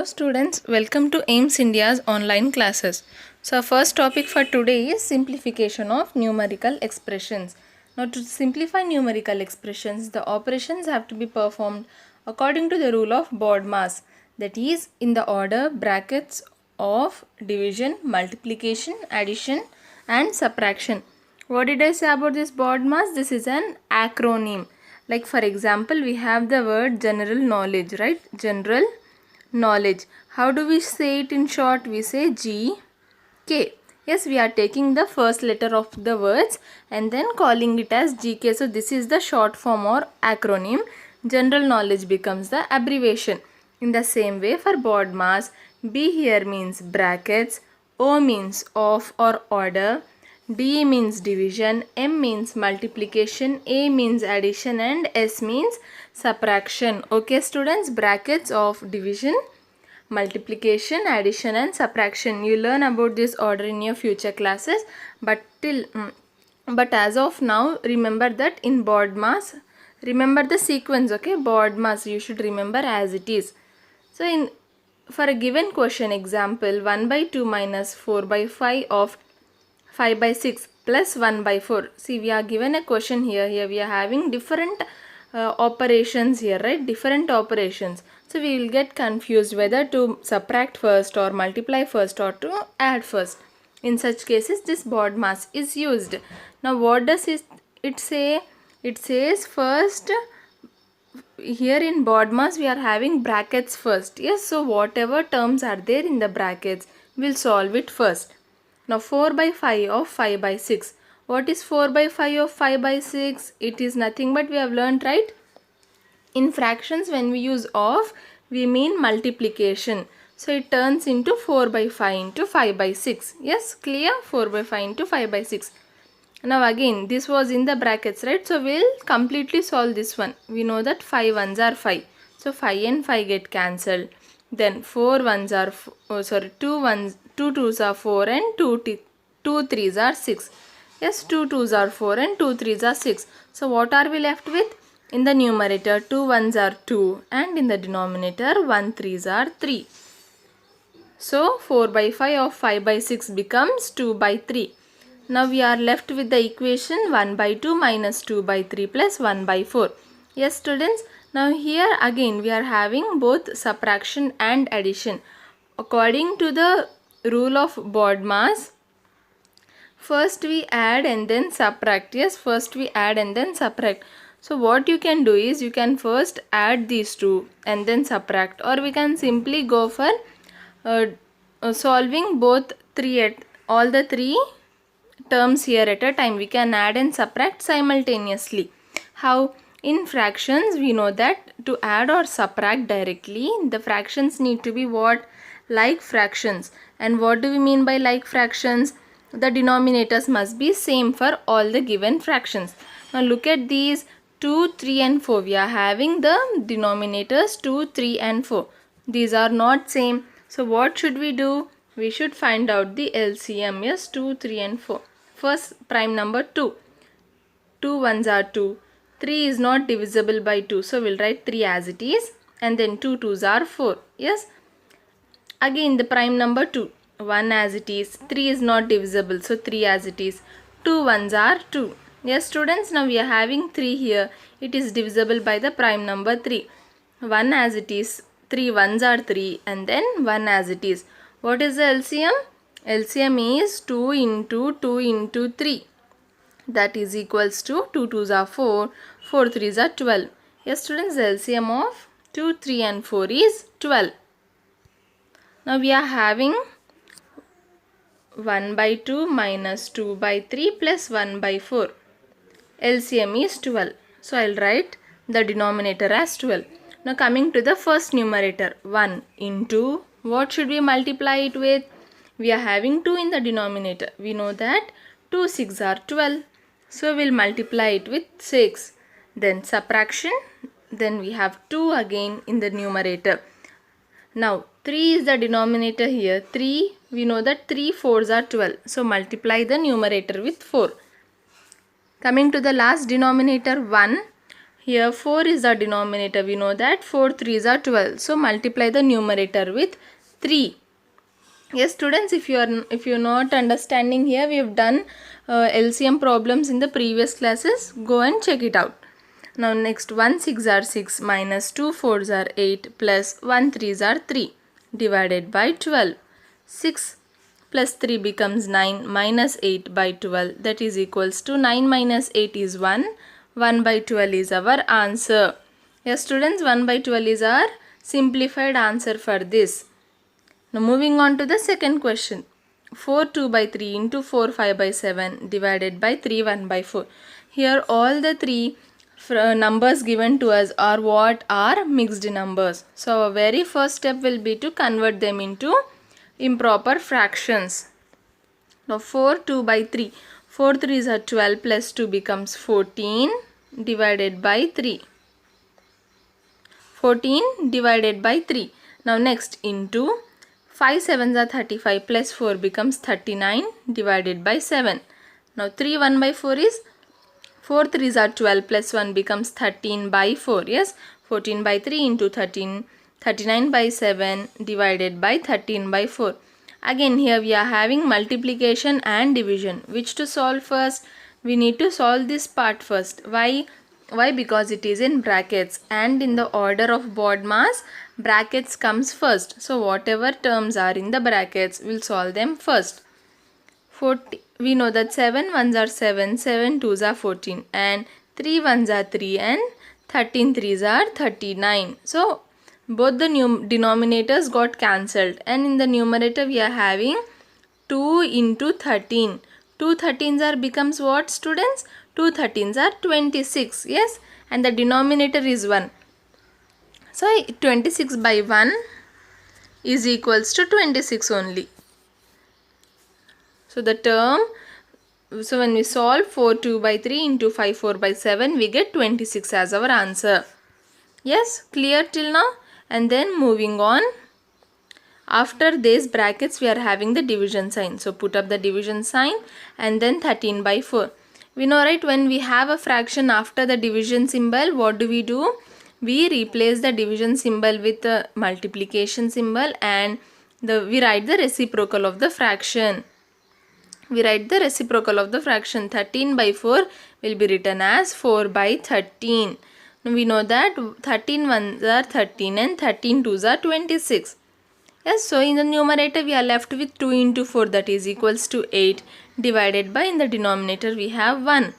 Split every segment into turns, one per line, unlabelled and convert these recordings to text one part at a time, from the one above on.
Hello students, welcome to AIMS India's online classes. So our first topic for today is simplification of numerical expressions. Now to simplify numerical expressions, the operations have to be performed according to the rule of BODMAS, that is in the order brackets of division, multiplication, addition and subtraction. What did I say about this BODMAS? This is an acronym. Like for example, we have the word general knowledge, right? General knowledge. How do we say it in short? We say GK. Yes, we are taking the first letter of the words and then calling it as GK. So this is the short form or acronym. General knowledge becomes the abbreviation. In the same way for BODMAS, B here means brackets, O means of or order, D means division, M means multiplication, A means addition and S means subtraction. Okay students, brackets of division, multiplication, addition and subtraction. You learn about this order in your future classes, but as of now remember that in BODMAS, remember the sequence. Okay, BODMAS you should remember as it is. So for a given question example, 1 by 2 minus 4 by 5 of 5 by 6 plus 1 by 4. See, we are given a question here. Here we are having different operations here, right? Different operations. So we will get confused whether to subtract first or multiply first or to add first. In such cases, this BODMAS is used. Now what does it say? It says first, here in BODMAS we are having brackets first. Yes, so whatever terms are there in the brackets, we'll solve it first. Now 4 by 5 of 5 by 6. What is 4 by 5 of 5 by 6? It is nothing but we have learned, right? In fractions when we use of, we mean multiplication. So it turns into 4 by 5 into 5 by 6. Yes, clear? 4 by 5 into 5 by 6. Now again, this was in the brackets, right? So we'll completely solve this one. We know that 5 ones are 5. So 5 and 5 get cancelled. Then 4 ones are, 2 twos are 4 and 2 threes are 6. Yes, 2 twos are 4 and 2 threes are 6. So what are we left with? In the numerator, 2 ones are 2 and in the denominator, 1 threes are 3. So 4 by 5 of 5 by 6 becomes 2 by 3. Now we are left with the equation 1 by 2 minus 2 by 3 plus 1 by 4. Yes students, now here again we are having both subtraction and addition. According to the rule of BODMAS, first we add and then subtract. Yes, first we add and then subtract. So what you can do is you can first add these two and then subtract, or we can simply go for solving both all the three terms here at a time. We can add and subtract simultaneously. How? In fractions we know that to add or subtract directly, the fractions need to be what? Like fractions. And what do we mean by like fractions? The denominators must be same for all the given fractions. Now look at these 2, 3 and 4. We are having the denominators 2, 3 and 4. These are not same. So what should we do? We should find out the LCM. Yes, 2, 3 and 4. First prime number 2. 2 ones are 2. 3 is not divisible by 2. So we'll write 3 as it is. And then 2 twos are 4. Yes. Again the prime number 2. 1 as it is. 3 is not divisible. So 3 as it is. 2 ones are 2. Yes students, now we are having 3 here. It is divisible by the prime number 3. 1 as it is. 3 ones are 3 and then 1 as it is. What is the LCM? LCM is 2 into 2 into 3. That is equals to 2 twos are 4, 4 threes are 12. Yes students, the LCM of 2, 3 and 4 is 12. Now we are having 1 by 2 minus 2 by 3 plus 1 by 4. LCM is 12. So I will write the denominator as 12. Now coming to the first numerator, 1 into, what should we multiply it with? We are having 2 in the denominator. We know that 2 6 are 12. So we will multiply it with 6. Then subtraction. Then we have 2 again in the numerator. Now 3 is the denominator here. 3, we know that 3 4s are 12. So multiply the numerator with 4. Coming to the last denominator 1. Here 4 is the denominator. We know that 4 3s are 12. So multiply the numerator with 3. Yes students, if you're not understanding here, we have done LCM problems in the previous classes. Go and check it out. Now next, 1 6 are 6 minus 2 4s are 8 plus 1 3s are 3 divided by 12. 6 plus 3 becomes 9 minus 8 by 12, that is equals to 9 minus 8 is 1. 1 by 12 is our answer. Yes students, 1 by 12 is our simplified answer for this. Now moving on to the second question. 4 2 by 3 into 4 5 by 7 divided by 3 1 by 4. Here all the three numbers given to us are what? Are mixed numbers. So our very first step will be to convert them into improper fractions. Now 4 2 by 3. 4 3s are 12 plus 2 becomes 14 divided by 3. 14 divided by 3. Now next, into 5 7s are 35 plus 4 becomes 39 divided by 7. Now 3 1 by 4 is 4 3s are 12 plus 1 becomes 13 by 4. Yes, 14 by 3 into 13, 39 by 7 divided by 13 by 4. Again here we are having multiplication and division. Which to solve first? We need to solve this part first. Why? Because it is in brackets, and in the order of BODMAS, brackets comes first. So whatever terms are in the brackets, we'll solve them first. 40, we know that 7 1s are 7, 7 2s are 14, and 3 1s are 3, and 13 3s are 39. So both the denominators got cancelled, and in the numerator we are having 2 into 13. 2 13s are becomes what students? 2 13s are 26. Yes, and the denominator is 1. So 26 by 1 is equals to 26 only. So the term, so when we solve 4 2 by 3 into 5 4 by 7, we get 26 as our answer. Yes, clear till now? And then moving on, after these brackets we are having the division sign. So put up the division sign and then 13 by 4. We know, right, when we have a fraction after the division symbol, what do? We replace the division symbol with the multiplication symbol, and we write the reciprocal of the fraction. We write the reciprocal of the fraction. 13 by 4 will be written as 4 by 13. Now we know that 13 1s are 13 and 13 2s are 26. Yes, so in the numerator we are left with 2 into 4, that is equals to 8, divided by, in the denominator we have 1.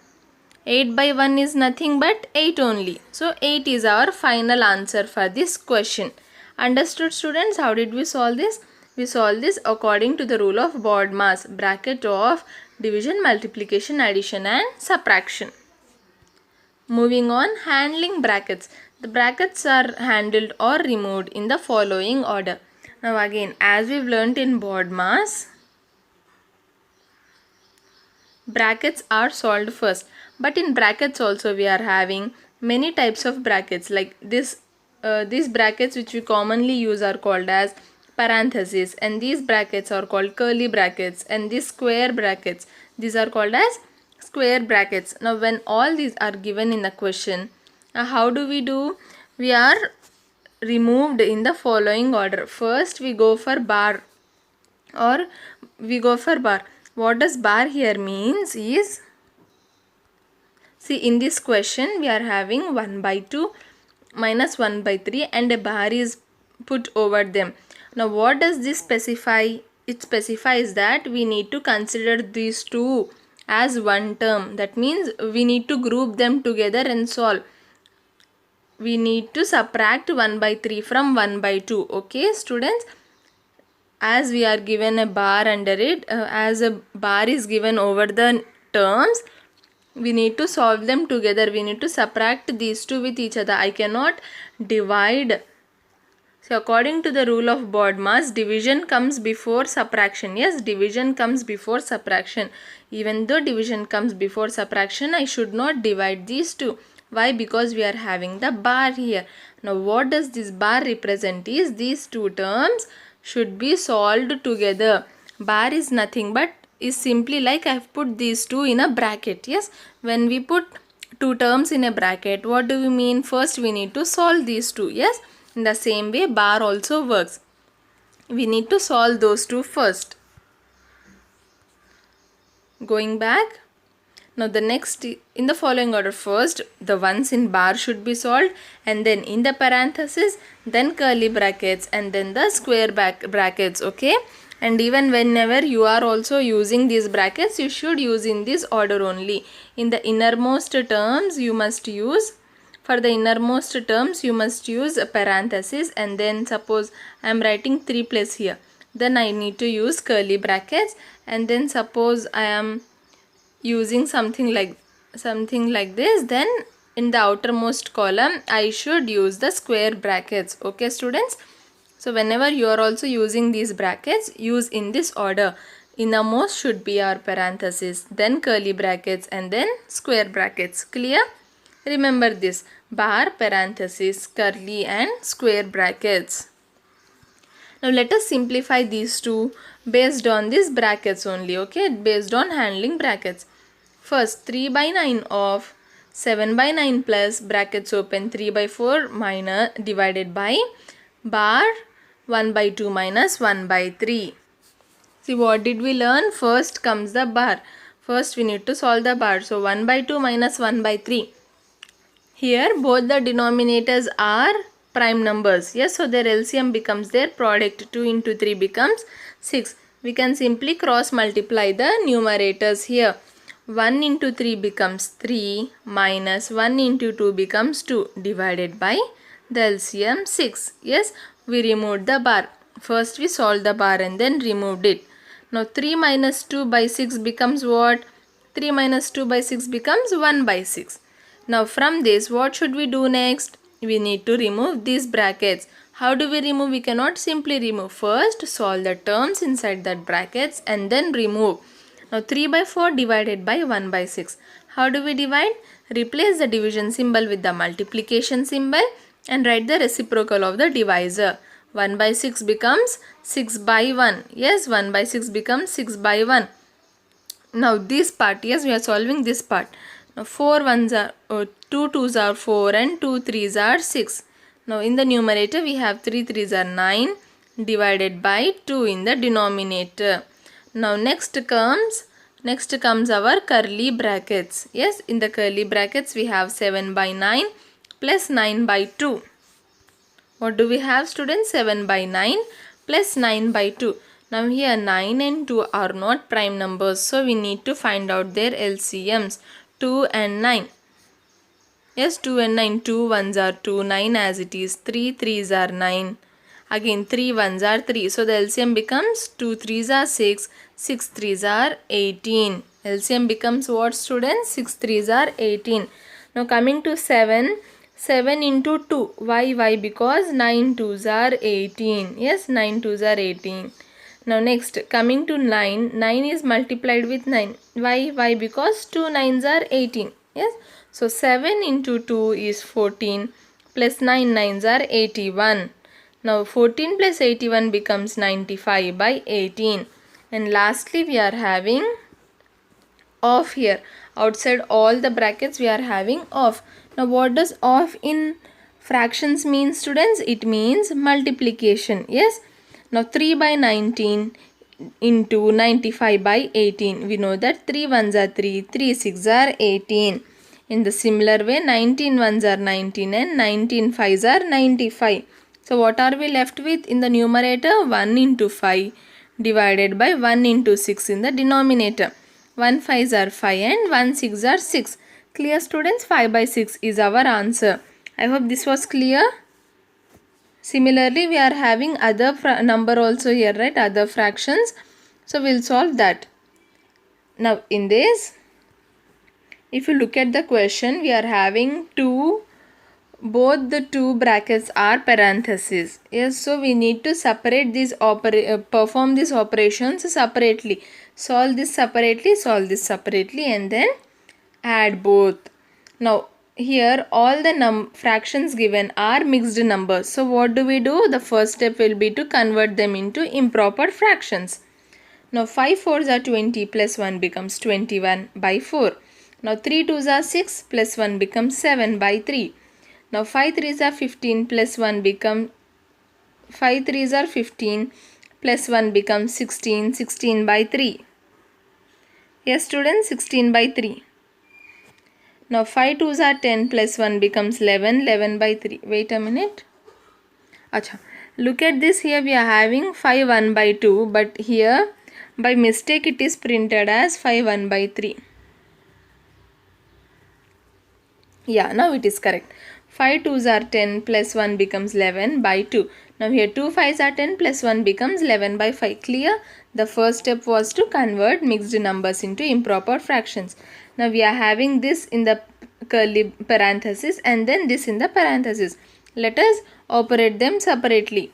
8 by 1 is nothing but 8 only. So 8 is our final answer for this question. Understood students? How did we solve this? We solve this according to the rule of BODMAS, bracket of division, multiplication, addition and subtraction. Moving on, handling brackets. The brackets are handled or removed in the following order. Now again, as we've learnt in BODMAS, brackets are solved first. But in brackets also we are having many types of brackets. Like these brackets which we commonly use are called as parentheses, and these brackets are called curly brackets, and these square brackets, these are called as square brackets. Now when all these are given in the question, how do? We are removed in the following order. First we go for bar, or we go for bar. What does bar here means is, see, in this question we are having 1 by 2 minus 1 by 3 and a bar is put over them. Now what does this specify? It specifies that we need to consider these two as one term. That means we need to group them together and solve. We need to subtract 1 by 3 from 1 by 2. Okay students, as we are given a bar under it, as a bar is given over the terms, we need to solve them together. We need to subtract these two with each other. I cannot divide. So according to the rule of BODMAS, division comes before subtraction. Yes, division comes before subtraction. Even though division comes before subtraction, I should not divide these two. Why? Because we are having the bar here. Now what does this bar represent is, these two terms should be solved together. Bar is nothing but is simply like I have put these two in a bracket. Yes, when we put two terms in a bracket. What do we mean? First we need to solve these two. Yes, in the same way bar also works. We need to solve those two first. Going back, now the next in the following order, first the ones in bar should be solved, and then in the parenthesis, then curly brackets, and then the square brackets. Okay, and even whenever you are also using these brackets, you should use in this order only. In the innermost terms you must use, for the innermost terms you must use a parenthesis, and then suppose I am writing 3 plus here, then I need to use curly brackets, and then suppose I am using something like this, then in the outermost column I should use the square brackets. Okay students, so whenever you are also using these brackets, use in this order. Innermost should be our parenthesis, then curly brackets, and then square brackets. Clear? Remember this: bar, parenthesis, curly and square brackets. Now let us simplify these two based on these brackets only. Okay, based on handling brackets. First, 3 by 9 of 7 by 9 plus brackets open 3 by 4 minus divided by bar 1 by 2 minus 1 by 3. See, what did we learn? First comes the bar. First we need to solve the bar. So 1 by 2 minus 1 by 3. Here both the denominators are prime numbers. Yes, so their LCM becomes their product. 2 into 3 becomes 6. We can simply cross multiply the numerators here. 1 into 3 becomes 3 minus 1 into 2 becomes 2 divided by the LCM 6. Yes, we removed the bar. First we solved the bar and then removed it. Now 3 minus 2 by 6 becomes what? 3 minus 2 by 6 becomes 1 by 6. Now from this, what should we do next? We need to remove these brackets. How do we remove? We cannot simply remove. First solve the terms inside that brackets and then remove. Now 3 by 4 divided by 1 by 6. How do we divide? Replace the division symbol with the multiplication symbol and write the reciprocal of the divisor. 1 by 6 becomes 6 by 1. Yes, 1 by 6 becomes 6 by 1. Now this part, yes, we are solving this part. Now 4 ones are 2 twos are 4 and 2 threes are 6. Now in the numerator we have 3 threes are 9 divided by 2 in the denominator. Now next comes our curly brackets. Yes, in the curly brackets we have 7 by 9 plus 9 by 2. What do we have, students? 7 by 9 plus 9 by 2. Now here 9 and 2 are not prime numbers, so we need to find out their LCMs. 2 and 9. Yes, 2 and 9. 2 ones are 2, 9 as it is. 3 threes are 9. Again 3 ones are 3. So the LCM becomes 2 threes are 6, 6 threes are 18. LCM becomes what, students? 6 threes are 18. Now coming to 7. 7 into 2. Why? Because 9 twos are 18. Yes, 9 twos are 18. Now next, coming to 9. 9 is multiplied with 9. Why? Because 2 nines are 18. Yes. So 7 into 2 is 14 plus 9 nines are 81. Now 14 plus 81 becomes 95 by 18. And lastly we are having off here. Outside all the brackets we are having off. Now what does off in fractions mean, students? It means multiplication. Yes. Now 3 by 19 into 95 by 18. We know that 3 ones are 3, 3 6 are 18. In the similar way 19 ones are 19 and 19 fives are 95. So what are we left with in the numerator? 1 into 5 divided by 1 into 6 in the denominator. 1 fives are 5 and 1 6 are 6. Clear, students? 5 by 6 is our answer. I hope this was clear. Similarly, we are having other number also here, right? Other fractions. So we'll solve that. Now in this, if you look at the question, we are having both the two brackets are parentheses. Yes, so we need to separate these perform these operations separately. Solve this separately and then add both. Now here all the fractions given are mixed numbers. So what do? The first step will be to convert them into improper fractions. Now 5 fours are 20 plus 1 becomes 21 by 4. Now 3 2s are 6 plus 1 becomes 7 by 3. Now 5 3s are 15 plus 1 becomes 5 3s are 15 plus 1 becomes 16, 16 by 3. Yes students, 16 by 3. Now 5 2s are 10 plus 1 becomes 11, 11 by 3. Wait a minute. Acha. Look at this, here we are having 5 1 by 2, but here by mistake it is printed as 5 1 by 3. Yeah, now it is correct. 5 2s are 10 plus 1 becomes 11 by 2. Now here 2 5s are 10 plus 1 becomes 11 by 5. Clear? The first step was to convert mixed numbers into improper fractions. Now we are having this in the curly parenthesis and then this in the parenthesis. Let us operate them separately.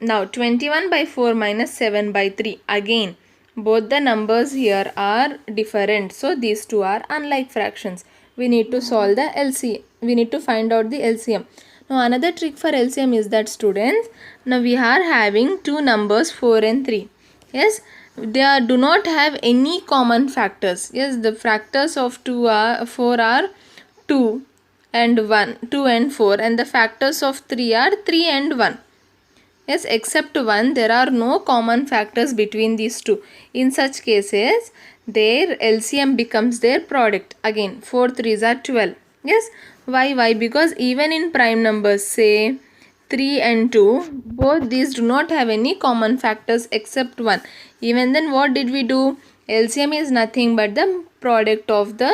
Now 21 by 4 minus 7 by 3. Again, both the numbers here are different. So these two are unlike fractions. We need to solve the LCM. We need to find out the LCM. Now another trick for LCM is that students, now we are having two numbers 4 and 3. Yes, they do not have any common factors. Yes, the factors of 4 are 2 and 1, 2 and 4, and the factors of 3 are 3 and 1. Yes, except 1, there are no common factors between these two. In such cases, their LCM becomes their product. Again, 4 3s are 12. Yes, why? Why? Because even in prime numbers, say 3 and 2, both these do not have any common factors except 1. Even then, what did we do? LCM is nothing but the product of the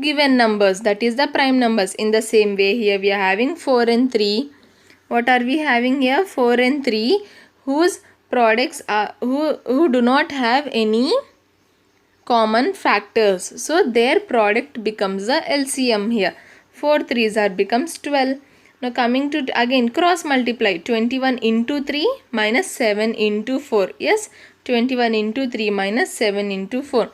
given numbers, that is the prime numbers. In the same way, here we are having 4 and 3. What are we having here? 4 and 3 whose products are who do not have any common factors. So their product becomes the LCM here. 4 3s are becomes 12. Now coming to again cross multiply. 21 into 3 minus 7 into 4. Yes, 21 into 3 minus 7 into 4.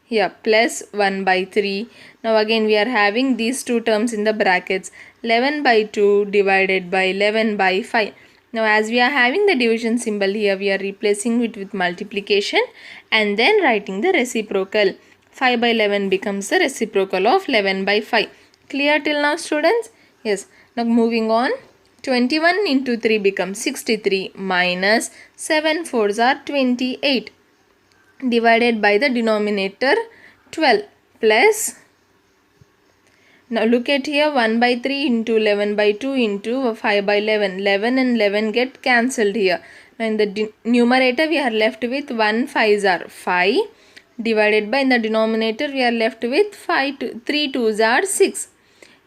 Here plus 1 by 3. Now again we are having these two terms in the brackets. 11 by 2 divided by 11 by 5. Now as we are having the division symbol here, we are replacing it with multiplication and then writing the reciprocal. 5 by 11 becomes the reciprocal of 11 by 5. Clear till now students? Yes. Now moving on. 21 into 3 becomes 63 minus 7 4s are 28 divided by the denominator 12 plus, now look at here, 1 by 3 into 11 by 2 into 5 by 11. 11 and 11 get cancelled here. Now in the numerator we are left with 1 5s are 5 divided by, in the denominator we are left with 3 2s are 6.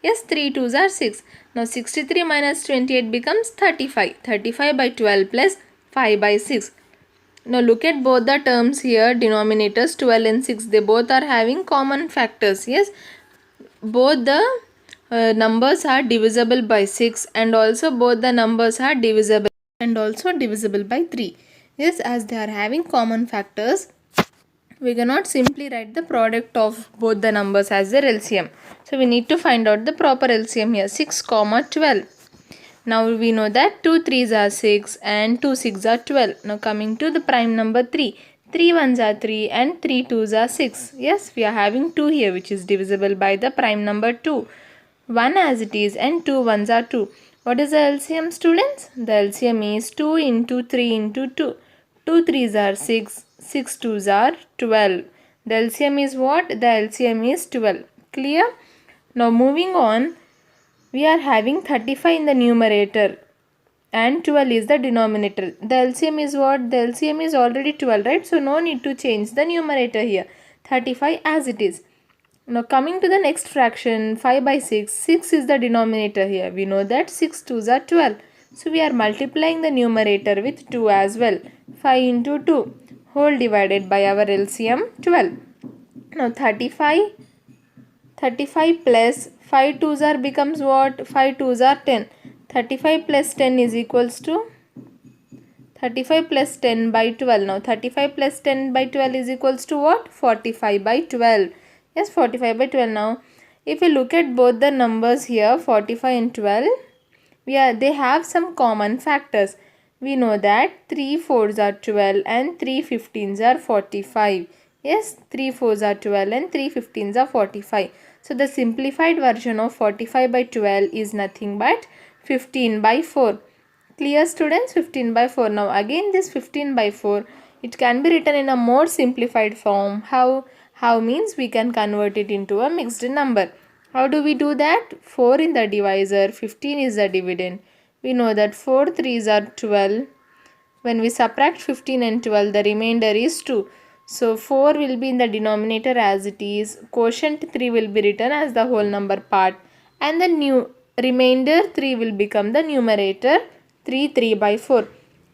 Yes, 3 2s are 6. Now 63 minus 28 becomes 35. 35 by 12 plus 5 by 6. Now look at both the terms here, denominators 12 and 6. They both are having common factors. Yes, both the numbers are divisible by 6 and also both the numbers are divisible by 3. Yes, as they are having common factors, we cannot simply write the product of both the numbers as their LCM. So we need to find out the proper LCM here. 6 comma 12. Now we know that 2 3s are 6 and 2 6s are 12. Now coming to the prime number 3. 3 1s are 3 and 3 2s are 6. Yes, we are having 2 here which is divisible by the prime number 2. 1 as it is and 2 1s are 2. What is the LCM students? The LCM is 2 into 3 into 2. 2 3s are 6. 6 2s are 12. The LCM is what? The LCM is 12. Clear? Now moving on. We are having 35 in the numerator and 12 is the denominator. The LCM is what? The LCM is already 12, right? So no need to change the numerator here. 35 as it is. Now coming to the next fraction, 5 by 6. 6 is the denominator here. We know that 6 2s are 12. So we are multiplying the numerator with 2 as well. 5 into 2 whole divided by our LCM 12. Now 35 plus 5 2s are becomes what? 5 2s are 10. 35 plus 10 is equals to 35 plus 10 by 12. Now 35 plus 10 by 12 is equals to what? 45 by 12. Yes, 45 by 12. Now if we look at both the numbers here, 45 and 12, they have some common factors. We know that 3 4s are 12 and 3 15s are 45. Yes, 3 4s are 12 and 3 15s are 45. So the simplified version of 45 by 12 is nothing but 15 by 4. Clear students? 15 by 4. Now again this 15 by 4, it can be written in a more simplified form. How means we can convert it into a mixed number. How do we do that? 4 in the divisor, 15 is the dividend. We know that 4 3s are 12. When we subtract 15 and 12, the remainder is 2. So 4 will be in the denominator as it is. Quotient 3 will be written as the whole number part. And the new remainder 3 will become the numerator 3 by 4.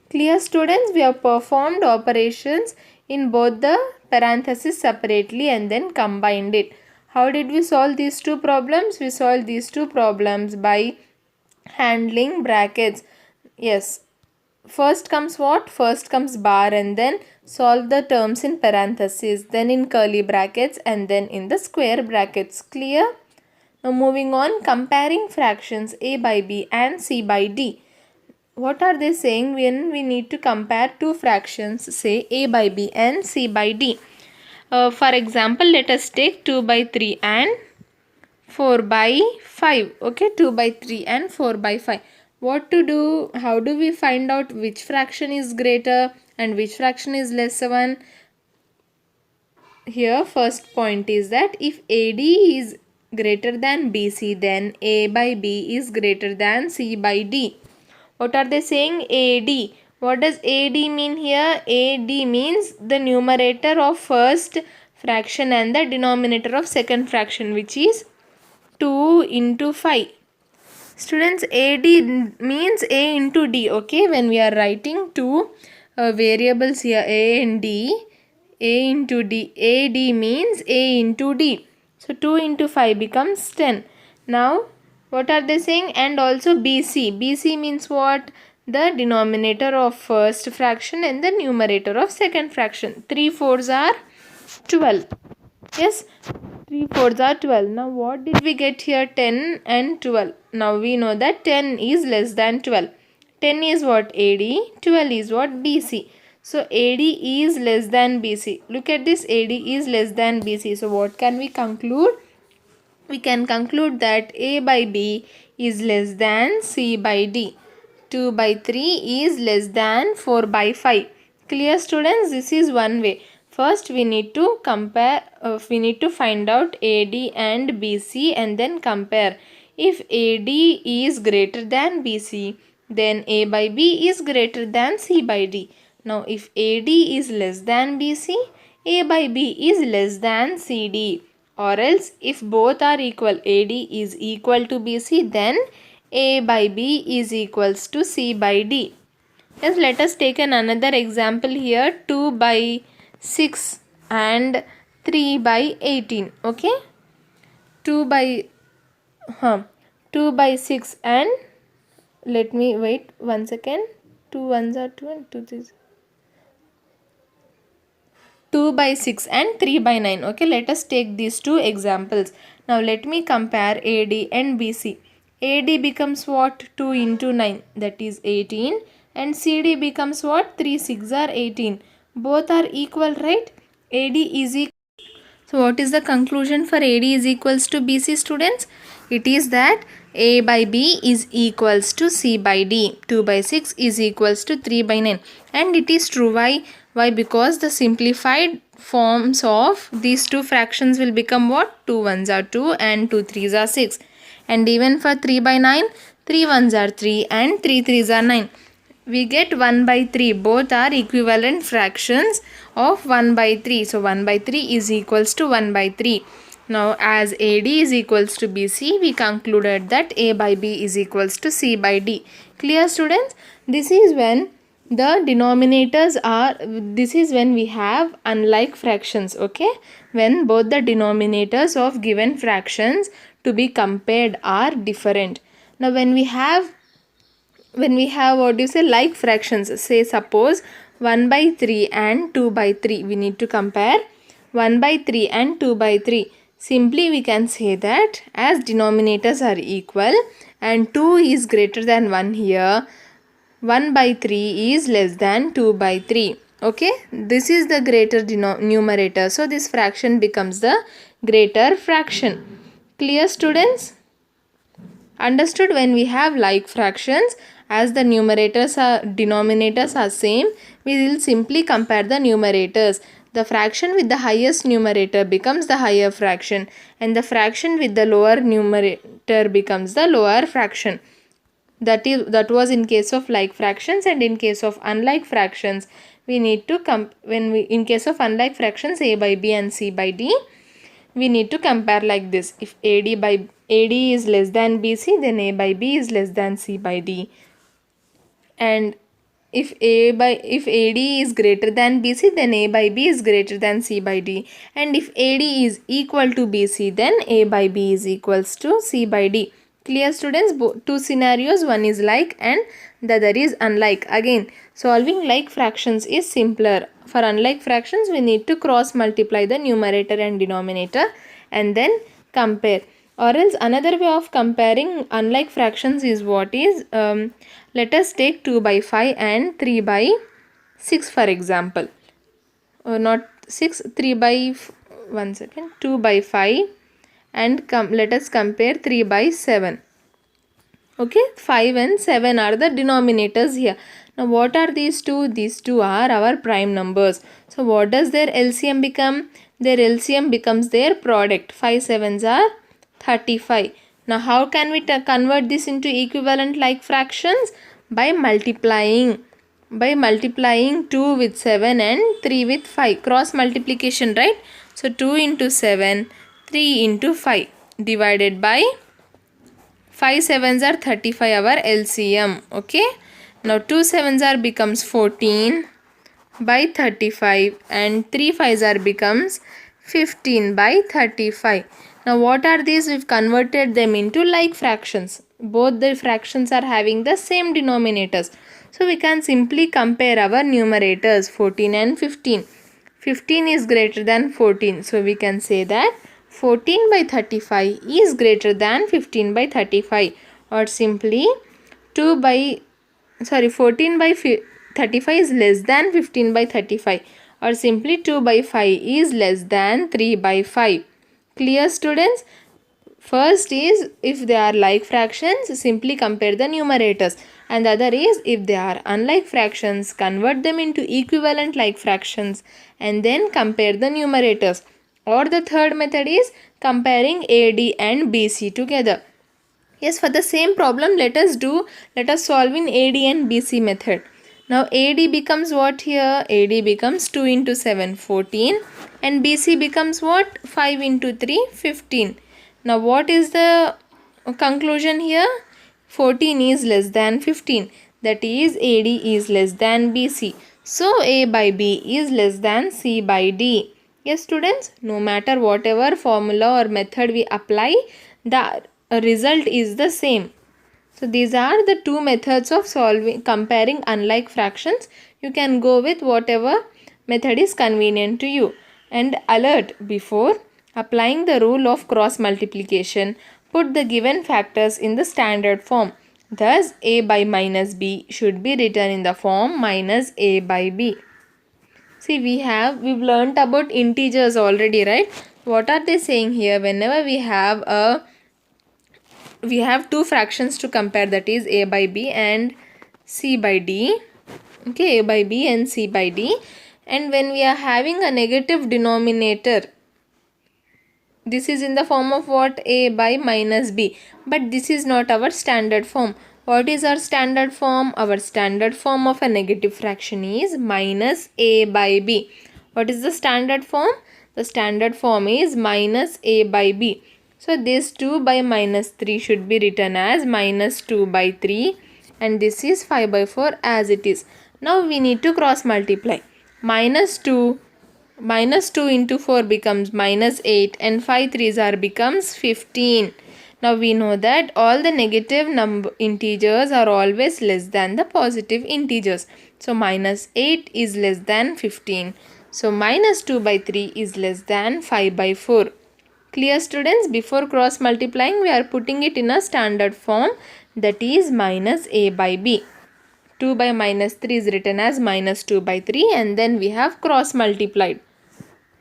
Clear students? We have performed operations in both the parentheses separately and then combined it. How did we solve these two problems? We solved these two problems by handling brackets. Yes, first comes what? First comes bar and then solve the terms in parentheses, then in curly brackets and then in the square brackets. Clear? Now moving on, comparing fractions a by b and c by d. What are they saying when we need to compare two fractions, say a by b and c by d? For example, let us take 2 by 3 and 4 by 5. Okay, 2 by 3 and 4 by 5. What to do? How do we find out which fraction is greater and which fraction is lesser one? Here first point is that if AD is greater than BC, then A by B is greater than C by D. What are they saying? AD. What does AD mean here? AD means the numerator of first fraction and the denominator of second fraction, which is 2 into 5. Students, AD means A into D. Okay, when we are writing two variables here, A and D, A into D, AD means A into D. So 2 into 5 becomes 10. Now, what are they saying? And also BC. BC means what? The denominator of first fraction and the numerator of second fraction. 3 4s are 12. Yes, 3 4s are 12. Now what did we get here? 10 and 12. Now we know that 10 is less than 12. 10 is what? AD. 12 is what? BC. So AD is less than BC. Look at this, AD is less than BC. So what can we conclude? We can conclude that A by B is less than C by D. 2 by 3 is less than 4 by 5. Clear students? This is one way. First we need to compare, we need to find out AD and BC and then compare. If AD is greater than BC, then A by B is greater than C by D. Now if AD is less than BC, A by B is less than CD. Or else if both are equal, AD is equal to BC, then A by B is equals to C by D. Yes, let us take another example here. 2 by 6 and 3 by 18. Okay, 2 by 6 and let me wait 1 second. 2 1s are 2 and 2 3s. 2 by 6 and 3 by 9. Okay, let us take these two examples. Now let me compare AD and BC. AD becomes what? 2 into 9, that is 18, and CD becomes what? 3 6 are 18. Both are equal, right? AD is equal. So what is the conclusion for AD is equals to BC, students? It is that A by B is equals to C by D. 2 by 6 is equals to 3 by 9. And it is true. Why? Why? Because the simplified forms of these two fractions will become what? 2 1s are 2 and 2 3s are 6. And even for 3 by 9, 3 1s are 3 and 3 3s are 9. We get 1 by 3. Both are equivalent fractions of 1 by 3. So 1 by 3 is equals to 1 by 3. Now as AD is equals to BC, we concluded that A by B is equals to C by D. Clear students? This is when the denominators are, this is when we have unlike fractions. Okay, when both the denominators of given fractions to be compared are different. Now when we have what do you say, like fractions, say suppose 1 by 3 and 2 by 3, we need to compare 1 by 3 and 2 by 3. Simply we can say that as denominators are equal and 2 is greater than 1 here, 1 by 3 is less than 2 by 3. Okay, this is the greater numerator. So this fraction becomes the greater fraction. Clear, students? Understood? When we have like fractions, as the denominators are same, we will simply compare the numerators. The fraction with the highest numerator becomes the higher fraction, and the fraction with the lower numerator becomes the lower fraction. That was in case of like fractions, and in case of unlike fractions we need to in case of unlike fractions a by b and c by d, we need to compare like this. If AD is less than BC, then A by B is less than C by D. And if AD is greater than BC, then A by B is greater than C by D. And if AD is equal to BC, then A by B is equals to C by D. Clear, students? Two scenarios, one is like and the other is unlike. Again, solving like fractions is simpler. For unlike fractions, we need to cross multiply the numerator and denominator and then compare. Or else another way of comparing unlike fractions is what is, let us take 2 by 5 and 3 by 6 for example. Not 6, 3 by, 2 by 5 and let us compare 3 by 7. Okay, 5 and 7 are the denominators here. Now what are these two? These two are our prime numbers. So what does their LCM become? Their LCM becomes their product. 5 sevens are 35. Now how can we convert this into equivalent like fractions? By multiplying 2 with 7 and 3 with 5. Cross multiplication, right? So 2 into 7, 3 into 5 divided by 5 sevens are 35 our LCM. Okay. Now 2 sevens are becomes 14 by 35 and 3 fives are becomes 15 by 35. Now what are these? We've converted them into like fractions. Both the fractions are having the same denominators. So we can simply compare our numerators 14 and 15. 15 is greater than 14. So we can say that 14 by 35 is greater than 15 by 35, or simply 14 by 35 is less than 15 by 35, or simply 2 by 5 is less than 3 by 5. Clear, students? First is if they are like fractions, simply compare the numerators, and the other is if they are unlike fractions, convert them into equivalent like fractions and then compare the numerators. Or the third method is comparing AD and BC together. Yes, for the same problem let us solve in AD and BC method. Now AD becomes what here? AD becomes 2 into 7, 14, and BC becomes what? 5 into 3, 15. Now what is the conclusion here? 14 is less than 15. That is AD is less than BC. So A by B is less than C by D. Yes, students, no matter whatever formula or method we apply, the result is the same. So these are the two methods of comparing unlike fractions. You can go with whatever method is convenient to you. And alert: before applying the rule of cross multiplication, put the given factors in the standard form. Thus, a by minus b should be written in the form minus a by b. See, we've learnt about integers already, right? What are they saying here? Whenever we have two fractions to compare, that is a by b and c by d. Okay, a by b and c by d. And when we are having a negative denominator, this is in the form of what? A by minus b. But this is not our standard form. What is our standard form? Our standard form of a negative fraction is minus a by b. What is the standard form? The standard form is minus a by b. So this 2 by minus 3 should be written as minus 2 by 3, and this is 5 by 4 as it is. Now we need to cross multiply. Minus 2 into 4 becomes minus 8, and 5 3s are becomes 15. Now we know that all the negative integers are always less than the positive integers. So minus 8 is less than 15. So minus 2 by 3 is less than 5 by 4. Clear, students? Before cross multiplying, we are putting it in a standard form, that is minus a by b. 2 by minus 3 is written as minus 2 by 3, and then we have cross multiplied.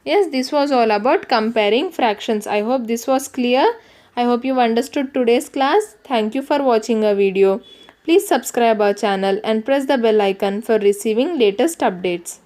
Yes, this was all about comparing fractions. I hope this was clear. I hope you understood today's class. Thank you for watching our video. Please subscribe our channel and press the bell icon for receiving latest updates.